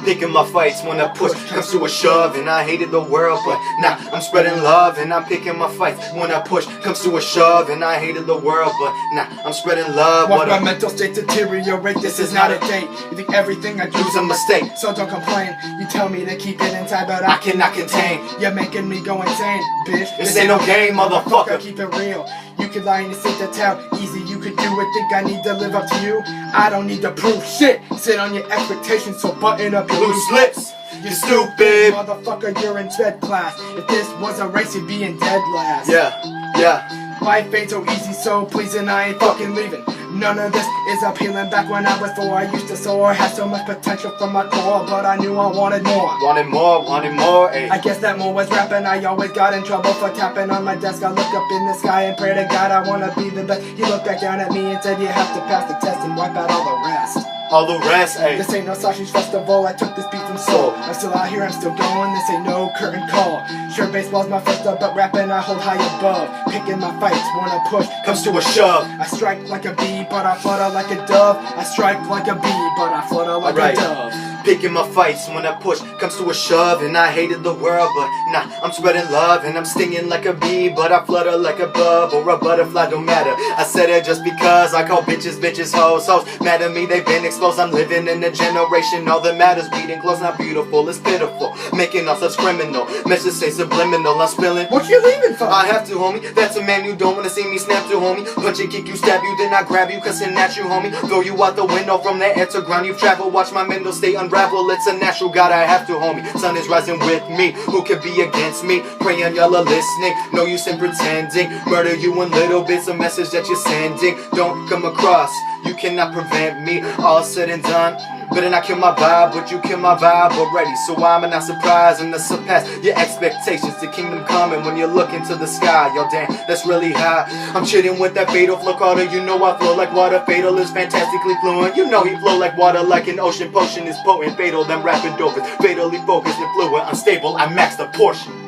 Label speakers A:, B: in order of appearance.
A: Picking my fights when a push comes to a shove. And I hated the world, but now I'm spreading love. And I'm picking my fights when a push comes to a shove. And I hated the world, but now I'm spreading love.
B: Watch my mental state deteriorate, this is not a date. You think everything I do is a mistake, so don't complain. You tell me to keep it inside, but I cannot contain. You're making me go insane, bitch.
A: This ain't no game, motherfucker.
B: Keep it real. You could lie and sit to tell. Easy, you could do it. Think I need to live up to you? I don't need to prove shit. Sit on your expectations, so button up your
A: Loose lips, you stupid
B: motherfucker, you're in sped class. If this was a race, you'd be in dead last.
A: Yeah.
B: Life ain't so easy, so pleasing, I ain't fucking leaving. None of this is appealing. Back when I was 4, I used to soar. Had so much potential from my core, but I knew I wanted more.
A: Wanted more, ayy.
B: I guess that more was rapping. I always got in trouble for tapping on my desk. I look up in the sky and pray to God I wanna be the best. He looked back down at me and said you have to pass the test and wipe out all the rest.
A: All the rest, ayy.
B: This ain't no sausage festival, I took this beat from soul. I'm still out here, I'm still going, this ain't no curtain call. Sure, baseball's my first love, but rapping I hold high above. Picking my fights when a push
A: comes to a shove.
B: I strike like a bee, but I flutter like a dove. I strike like a bee, but I flutter like a dove.
A: Picking my fights when a push comes to a shove. And I hated the world, but now I'm spreading love. And I'm stinging like a bee, but I flutter like a bug or a butterfly, don't matter. I said it just because I call bitches hoes. Hoes mad at me, they've been exposed. I'm living in a generation, all that matters. Beating close, not beautiful, it's pitiful. Making all such criminal message say subliminal. I'm spilling.
B: What you leaving for?
A: I have to, homie. That's a man you don't wanna see me snap to, homie. Punch and kick you, stab you, then I grab you, cussing at you, homie. Throw you out the window from the air to ground you've traveled. Watch my mental state unravel. It's a natural God, I have to, homie. Sun is rising with me. Who could be against me? Praying y'all are listening. No use in pretending. Murder you in little bits. A message that you're sending don't come across. You cannot prevent me. All said and done. Better not kill my vibe, but you kill my vibe already. So why am I not surprised and to surpass your expectations? The kingdom coming when you look into the sky. Yo, damn, that's really high. I'm chilling with that fatal flow, Carter. You know I flow like water. Fatal is fantastically fluent. You know he flow like water, like an ocean. Potion is potent. Fatal, them rapping dopers. Fatally focused and fluent. Unstable, I max the portion.